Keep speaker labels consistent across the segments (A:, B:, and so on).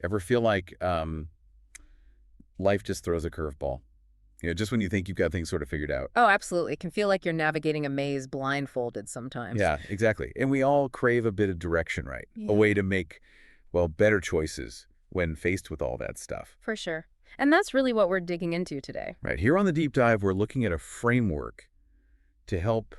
A: Ever feel like life just throws a curveball? Just when you think you've got things sort of figured out.
B: Oh, absolutely. It can feel like you're navigating a maze blindfolded sometimes.
A: Yeah, exactly. And we all crave a bit of direction, right? A
B: Yeah.
A: way to make, well, better choices when faced with all that stuff.
B: For sure. And that's really what we're digging into today.
A: Right. Here on the deep dive, we're looking at a framework to help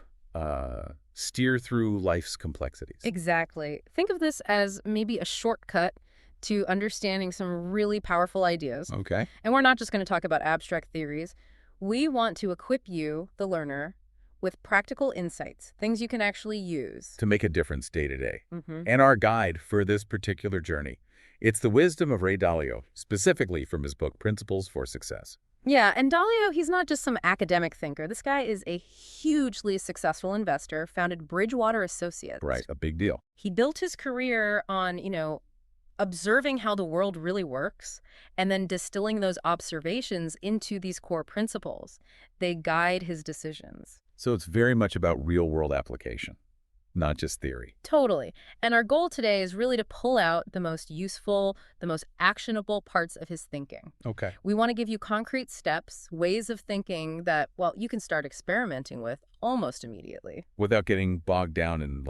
A: steer through life's complexities.
B: Exactly. Think of this as maybe a shortcut to understanding some really powerful ideas.
A: Okay.
B: And we're not just going to talk about abstract theories. We want to equip you, the learner, with practical insights, things you can actually use.
A: To make a difference day to day.
B: hmm
A: And our guide for this particular journey. It's the wisdom of Ray Dalio, specifically from his book, Principles for Success.
B: Yeah, and Dalio, he's not just some academic thinker. This guy is a hugely successful investor, founded Bridgewater
A: Right,
B: Associates.
A: a big deal.
B: He built his career on, observing how the world really works and then distilling those observations into these core principles. They guide his decisions.
A: So it's very much about real-world application, not just theory.
B: Totally. And our goal today is really to pull out the most useful, the most actionable parts of his thinking.
A: Okay.
B: We want to give you concrete steps, ways of thinking that, well, you can start experimenting with almost immediately.
A: Without getting bogged down in,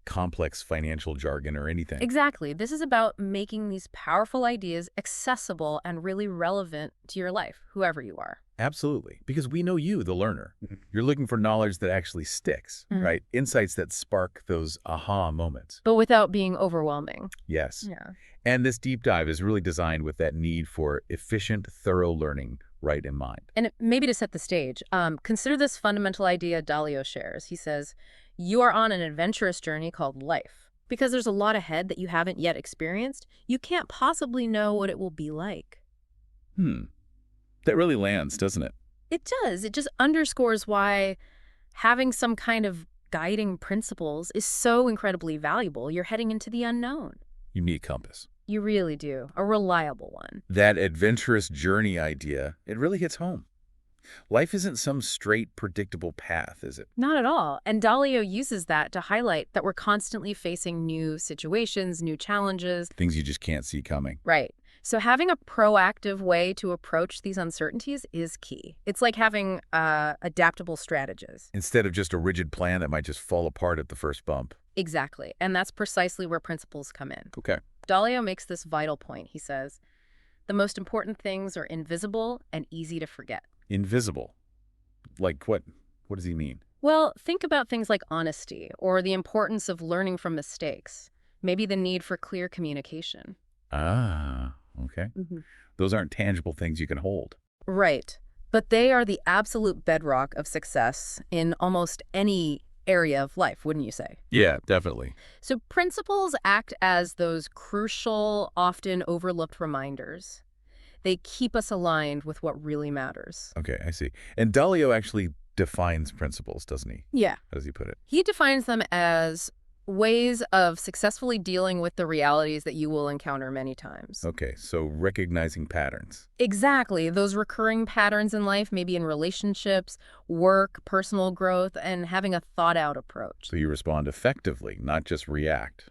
A: complex financial jargon or anything.
B: Exactly. This is about making these powerful ideas accessible and really relevant to your life, whoever you are.
A: Absolutely. Because we know you, the learner. You're looking for knowledge that actually sticks,
B: Mhm.
A: right? Insights that spark those aha moments.
B: But without being overwhelming.
A: Yes.
B: Yeah.
A: And this deep dive is really designed with that need for efficient, thorough learning right in mind.
B: And maybe to set the stage, consider this fundamental idea Dalio shares. He says, you are on an adventurous journey called life. Because there's a lot ahead that you haven't yet experienced, you can't possibly know what it will be like.
A: That really lands, doesn't it?
B: It does. It just underscores why having some kind of guiding principles is so incredibly valuable. You're heading into the unknown.
A: You need a compass.
B: You really do. A reliable one.
A: That adventurous journey idea, it really hits home. Life isn't some straight, predictable path, is it?
B: Not at all. And Dalio uses that to highlight that we're constantly facing new situations, new challenges.
A: Things you just can't see coming.
B: Right. So having a proactive way to approach these uncertainties is key. It's like having adaptable strategies.
A: Instead of just a rigid plan that might just fall apart at the first bump.
B: Exactly. And that's precisely where principles come in.
A: Okay.
B: Dalio makes this vital point. He says, the most important things are invisible and easy to forget.
A: Invisible. Like what? What does he mean?
B: Well, think about things like honesty or the importance of learning from mistakes. Maybe the need for clear communication.
A: Ah, okay. Those aren't tangible things you can hold.
B: Right. But they are the absolute bedrock of success in almost any area of life, wouldn't you say?
A: Yeah, definitely.
B: So principles act as those crucial, often overlooked reminders. They keep us aligned with what really matters.
A: Okay, I see. And Dalio actually defines principles, doesn't he?
B: Yeah.
A: How does he put it?
B: He defines them as ways of successfully dealing with the realities that you will encounter many times.
A: Okay, so recognizing patterns.
B: Exactly. Those recurring patterns in life, maybe in relationships, work, personal growth, and having a thought-out approach.
A: So you respond effectively, not just react.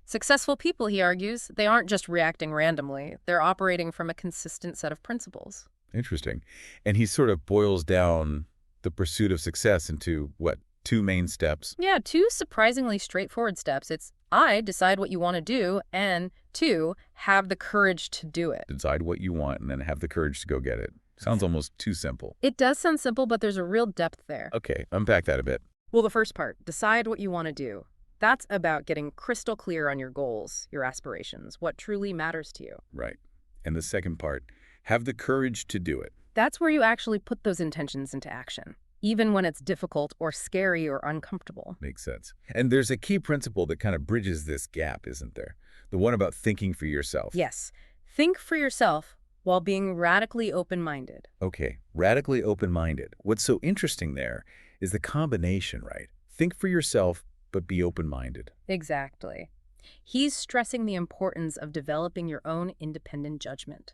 B: Successful people, he argues, they aren't just reacting randomly. They're operating from a consistent set of principles.
A: Interesting. And he sort of boils down the pursuit of success into, what, two main steps?
B: Yeah, two surprisingly straightforward steps. It's I, decide what you want to do, and two, have the courage to do it.
A: Decide what you want and then have the courage to go get it. Sounds almost too simple.
B: It does sound simple, but there's a real depth there.
A: Okay, unpack that a bit.
B: Well, the first part, decide what you want to do. That's about getting crystal clear on your goals, your aspirations, what truly matters to you.
A: Right. And the second part, have the courage to do it.
B: That's where you actually put those intentions into action, even when it's difficult or scary or uncomfortable.
A: Makes sense. And there's a key principle that kind of bridges this gap, isn't there? The one about thinking for yourself.
B: Yes. Think for yourself while being radically open-minded.
A: Okay, radically open-minded. What's so interesting there is the combination, right? Think for yourself, but be open-minded.
B: Exactly. He's stressing the importance of developing your own independent judgment.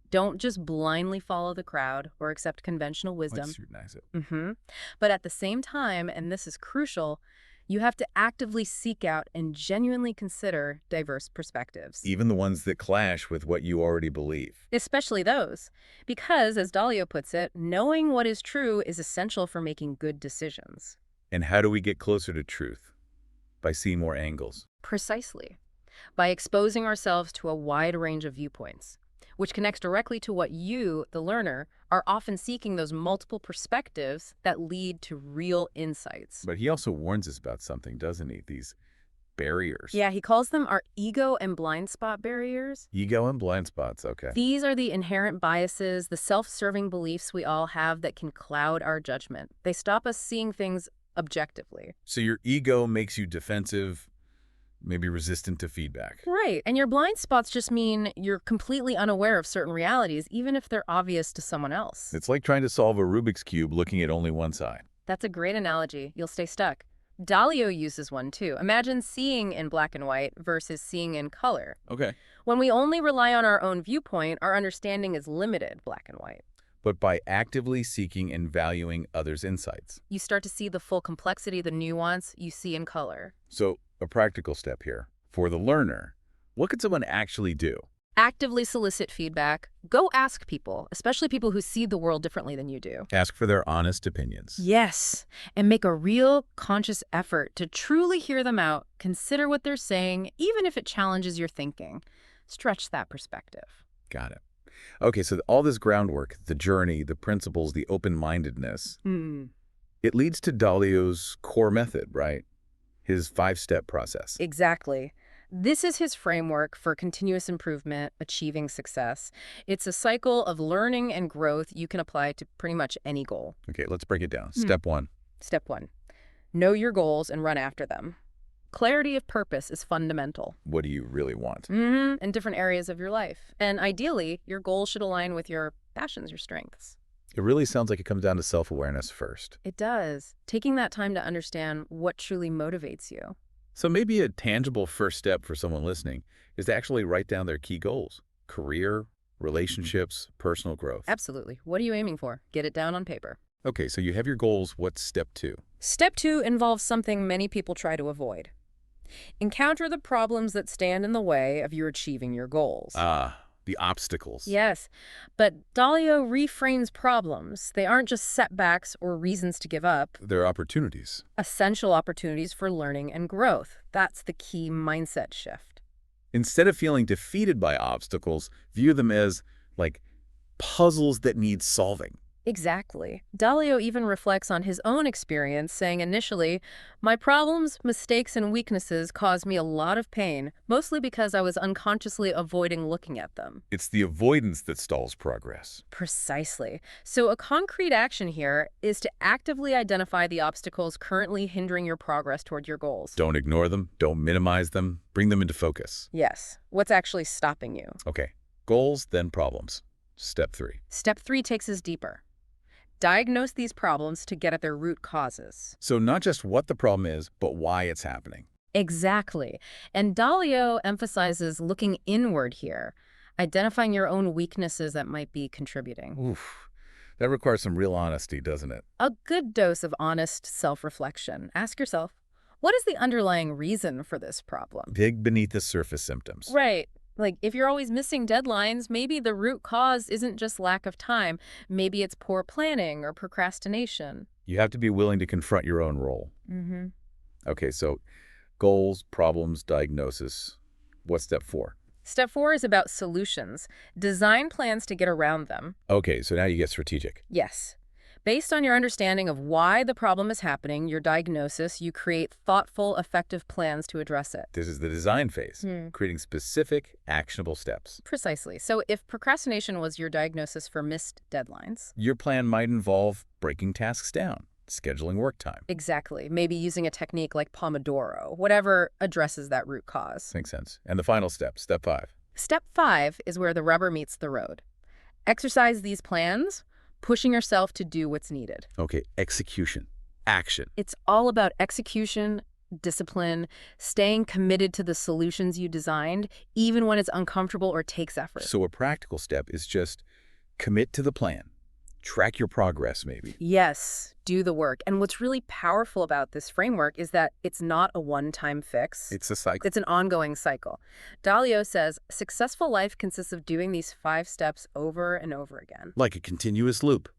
B: Don't just blindly follow the crowd or accept conventional wisdom.
A: Let's scrutinize it.
B: But at the same time, and this is crucial, You have to actively seek out and genuinely consider diverse perspectives.
A: Even the ones that clash with what you already believe.
B: Especially those. Because, as Dalio puts it, knowing what is true is essential for making good decisions.
A: And how do we get closer to truth? By seeing more angles.
B: Precisely. By exposing ourselves to a wide range of viewpoints, which connects directly to what you, the learner, are often seeking, those multiple perspectives that lead to real insights.
A: But he also warns us about something, doesn't he? These barriers.
B: Yeah, he calls them our ego and blind spot barriers.
A: Ego and blind spots, okay.
B: These are the inherent biases, the self-serving beliefs we all have that can cloud our judgment. They stop us seeing things objectively.
A: So your ego makes you defensive, maybe resistant to feedback.
B: Right. And your blind spots just mean you're completely unaware of certain realities, even if they're obvious to someone else.
A: It's like trying to solve a Rubik's Cube looking at only one side.
B: That's a great analogy. You'll stay stuck. Dalio uses one too. Imagine seeing in black and white versus seeing in color.
A: Okay.
B: When we only rely on our own viewpoint, our understanding is limited, black and white.
A: But by actively seeking and valuing others' insights.
B: You start to see the full complexity, the nuance you see in color.
A: So a practical step here. For the learner, what could someone actually do?
B: Actively solicit feedback. Go ask people, especially people who see the world differently than you do.
A: Ask for their honest opinions.
B: Yes, and make a real conscious effort to truly hear them out, consider what they're saying, even if it challenges your thinking. Stretch that perspective.
A: Got it. Okay, so all this groundwork, the journey, the principles, the open-mindedness, it leads to Dalio's core method, right? His 5-step process.
B: Exactly. This is his framework for continuous improvement, achieving success. It's a cycle of learning and growth you can apply to pretty much any goal.
A: Okay, let's break it down. Step 1.
B: Step 1. Know your goals and run after them. Clarity of purpose is fundamental.
A: What do you really want?
B: In different areas of your life. And ideally, your goals should align with your passions, your strengths.
A: It really sounds like it comes down to self-awareness first.
B: It does. Taking that time to understand what truly motivates you.
A: So maybe a tangible first step for someone listening is to actually write down their key goals. Career, relationships, personal growth.
B: Absolutely. What are you aiming for? Get it down on paper.
A: Okay, so you have your goals. What's step 2?
B: Step 2 involves something many people try to avoid. Encounter the problems that stand in the way of you achieving your goals.
A: The obstacles.
B: Yes, but Dalio reframes problems. They aren't just setbacks or reasons to give up.
A: They're opportunities.
B: Essential opportunities for learning and growth. That's the key mindset shift.
A: Instead of feeling defeated by obstacles, view them as, like, puzzles that need solving.
B: Exactly. Dalio even reflects on his own experience, saying initially, my problems, mistakes, and weaknesses caused me a lot of pain, mostly because I was unconsciously avoiding looking at them.
A: It's the avoidance that stalls progress.
B: Precisely. So a concrete action here is to actively identify the obstacles currently hindering your progress toward your goals.
A: Don't ignore them. Don't minimize them. Bring them into focus.
B: Yes. What's actually stopping you?
A: Okay. Goals, then problems. Step 3.
B: Step 3 takes us deeper. Diagnose these problems to get at their root causes.
A: So not just what the problem is, but why it's happening.
B: Exactly. And Dalio emphasizes looking inward here, identifying your own weaknesses that might be contributing.
A: Oof. That requires some real honesty, doesn't it?
B: A good dose of honest self-reflection. Ask yourself, what is the underlying reason for this problem?
A: Dig beneath the surface symptoms.
B: Right. Like, if you're always missing deadlines, maybe the root cause isn't just lack of time. Maybe it's poor planning or procrastination.
A: You have to be willing to confront your own role. Okay, so goals, problems, diagnosis. What's step 4?
B: Step 4 is about solutions. Design plans to get around them.
A: Okay, so now you get strategic.
B: Yes. Based on your understanding of why the problem is happening, your diagnosis, you create thoughtful, effective plans to address it.
A: This is the design phase, creating specific, actionable steps.
B: Precisely. So if procrastination was your diagnosis for missed deadlines,
A: your plan might involve breaking tasks down, scheduling work time.
B: Exactly. Maybe using a technique like Pomodoro, whatever addresses that root cause.
A: Makes sense. And the final step, step 5.
B: Step 5 is where the rubber meets the road. Exercise these plans, pushing yourself to do what's needed.
A: Okay, execution, action.
B: It's all about execution, discipline, staying committed to the solutions you designed, even when it's uncomfortable or takes effort.
A: So a practical step is just commit to the plan. Track your progress, maybe.
B: Yes, do the work. And what's really powerful about this framework is that it's not a one-time fix.
A: It's a cycle.
B: It's an ongoing cycle. Dalio says, successful life consists of doing these 5 steps over and over again.
A: Like a continuous loop.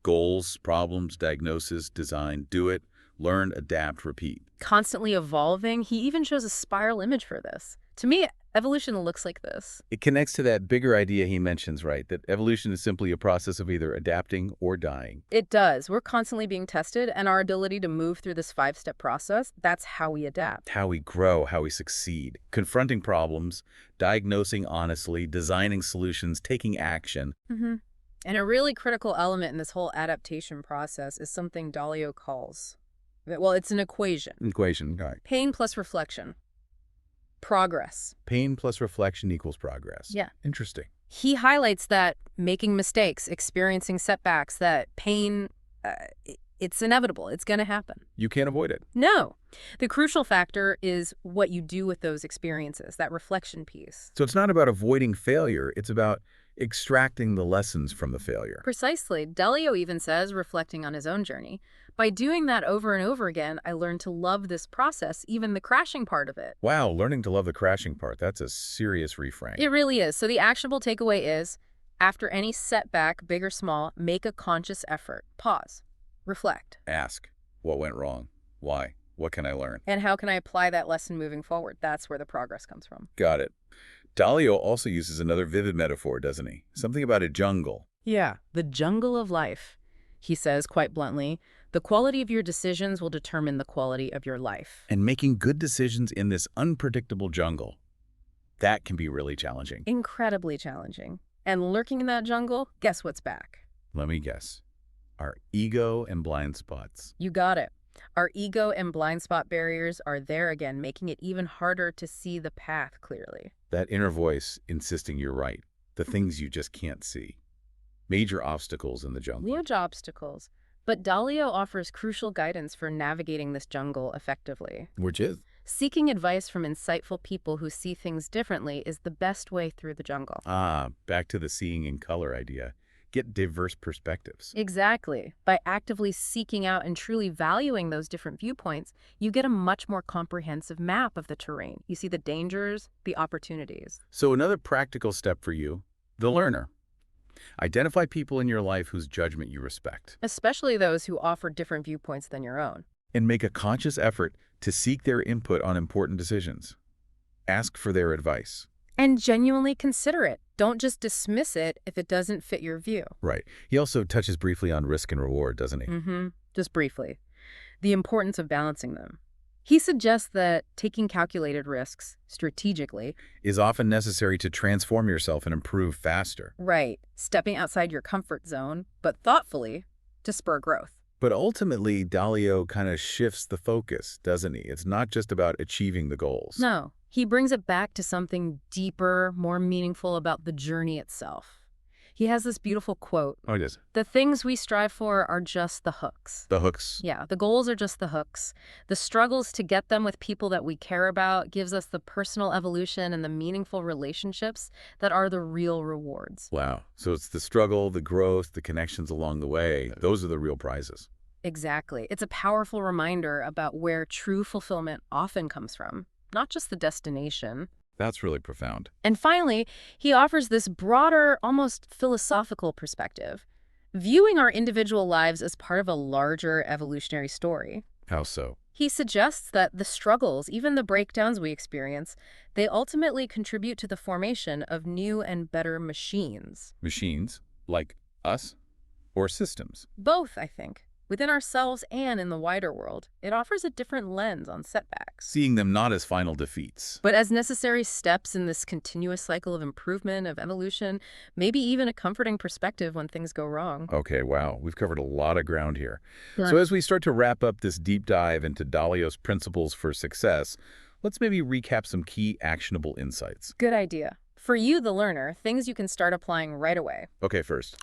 A: Goals, problems, diagnosis, design, do it, learn, adapt, repeat.
B: Constantly evolving. He even shows a spiral image for this. To me, evolution looks like this.
A: It connects to that bigger idea he mentions, right? That evolution is simply a process of either adapting or dying.
B: It does. We're constantly being tested, and our ability to move through this 5-step process, that's how we adapt.
A: How we grow, how we succeed. Confronting problems, diagnosing honestly, designing solutions, taking action.
B: And a really critical element in this whole adaptation process is something Dalio calls, well, it's an equation.
A: Equation, right.
B: Pain plus reflection. Progress.
A: Pain plus reflection equals progress.
B: Yeah.
A: Interesting.
B: He highlights that making mistakes, experiencing setbacks, that pain, it's inevitable. It's going to happen.
A: You can't avoid it.
B: No. The crucial factor is what you do with those experiences, that reflection piece.
A: So it's not about avoiding failure. It's about extracting the lessons from the failure.
B: Precisely. Dalio even says, reflecting on his own journey, by doing that over and over again, I learned to love this process, even the crashing part of it.
A: Wow, learning to love the crashing part. That's a serious reframe.
B: It really is. So the actionable takeaway is, after any setback, big or small, make a conscious effort. Pause. Reflect.
A: Ask, what went wrong? Why? What can I learn?
B: And how can I apply that lesson moving forward? That's where the progress comes from.
A: Got it. Dalio also uses another vivid metaphor, doesn't he? Something about a jungle.
B: Yeah, the jungle of life. He says, quite bluntly, the quality of your decisions will determine the quality of your life.
A: And making good decisions in this unpredictable jungle, that can be really challenging.
B: Incredibly challenging. And lurking in that jungle, guess what's back?
A: Let me guess. Our ego and blind spots.
B: You got it. Our ego and blind spot barriers are there again, making it even harder to see the path clearly.
A: That inner voice insisting you're right. The things you just can't see. Major obstacles in the jungle.
B: Huge obstacles. But Dalio offers crucial guidance for navigating this jungle effectively.
A: Which is?
B: Seeking advice from insightful people who see things differently is the best way through the jungle.
A: Ah, back to the seeing in color idea. Get diverse perspectives.
B: Exactly. By actively seeking out and truly valuing those different viewpoints, you get a much more comprehensive map of the terrain. You see the dangers, the opportunities.
A: So another practical step for you, the learner. Identify people in your life whose judgment you respect.
B: Especially those who offer different viewpoints than your own.
A: And make a conscious effort to seek their input on important decisions. Ask for their advice.
B: And genuinely consider it. Don't just dismiss it if it doesn't fit your view.
A: Right. He also touches briefly on risk and reward, doesn't he?
B: Just briefly. The importance of balancing them. He suggests that taking calculated risks strategically
A: is often necessary to transform yourself and improve faster.
B: Right. Stepping outside your comfort zone, but thoughtfully to spur growth.
A: But ultimately, Dalio kind of shifts the focus, doesn't he? It's not just about achieving the goals.
B: No. He brings it back to something deeper, more meaningful about the journey itself. He has this beautiful quote.
A: Oh, yes.
B: The things we strive for are just the hooks.
A: The hooks.
B: Yeah, the goals are just the hooks. The struggles to get them with people that we care about gives us the personal evolution and the meaningful relationships that are the real rewards.
A: Wow. So it's the struggle, the growth, the connections along the way. Those are the real prizes.
B: Exactly. It's a powerful reminder about where true fulfillment often comes from, not just the destination.
A: That's really profound.
B: And finally, he offers this broader, almost philosophical perspective, viewing our individual lives as part of a larger evolutionary story.
A: How so?
B: He suggests that the struggles, even the breakdowns we experience, they ultimately contribute to the formation of new and better machines.
A: Machines? Like us? Or systems?
B: Both, I think. Within ourselves and in the wider world, it offers a different lens on setbacks.
A: Seeing them not as final defeats,
B: but as necessary steps in this continuous cycle of improvement, of evolution, maybe even a comforting perspective when things go wrong.
A: Okay, wow. We've covered a lot of ground here.
B: Yeah.
A: So as we start to wrap up this deep dive into Dalio's principles for success, let's maybe recap some key actionable insights.
B: Good idea. For you, the learner, things you can start applying right away.
A: Okay, first,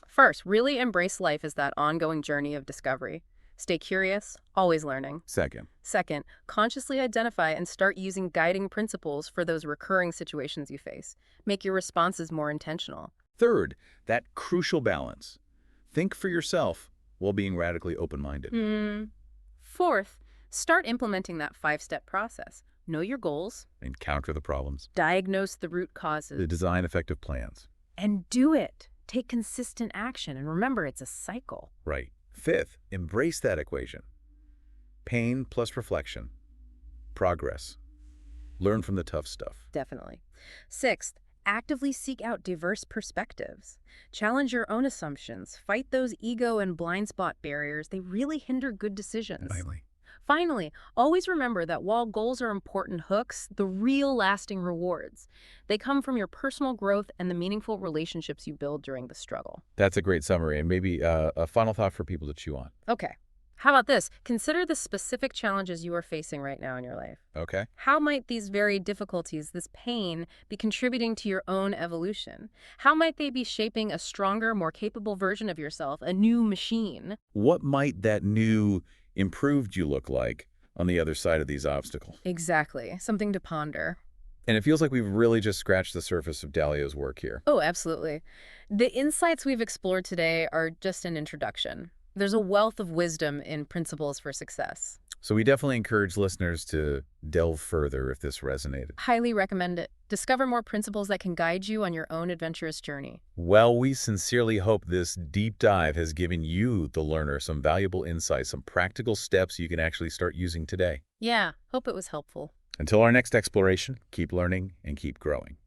B: really embrace life as that ongoing journey of discovery. Stay curious, always learning.
A: Second,
B: consciously identify and start using guiding principles for those recurring situations you face. Make your responses more intentional.
A: third, that crucial balance. Think for yourself while being radically open-minded.
B: Fourth, start implementing that 5-step process. Know your goals,
A: Encounter the problems.
B: diagnose the root causes,
A: Design effective plans.
B: and do it. Take consistent action, and remember, it's a cycle.
A: Right. Fifth, embrace that equation. Pain plus reflection. Progress. Learn from the tough stuff.
B: Definitely. Sixth, actively seek out diverse perspectives. Challenge your own assumptions. Fight those ego and blind spot barriers. They really hinder good decisions. Finally, always remember that while goals are important hooks, the real lasting rewards, they come from your personal growth and the meaningful relationships you build during the struggle.
A: That's a great summary, and maybe a final thought for people to chew on.
B: Okay. How about this? Consider the specific challenges you are facing right now in your life.
A: Okay.
B: How might these very difficulties, this pain, be contributing to your own evolution? How might they be shaping a stronger, more capable version of yourself, a new machine?
A: What might that new, improved you look like on the other side of these obstacles?
B: Exactly. Something to ponder.
A: And it feels like we've really just scratched the surface of Dalio's work here.
B: Oh, absolutely. The insights we've explored today are just an introduction. There's a wealth of wisdom in Principles for Success.
A: So we definitely encourage listeners to delve further if this resonated.
B: Highly recommend it. Discover more principles that can guide you on your own adventurous journey.
A: Well, we sincerely hope this deep dive has given you, the learner, some valuable insights, some practical steps you can actually start using today.
B: Yeah, hope it was helpful.
A: Until our next exploration, keep learning and keep growing.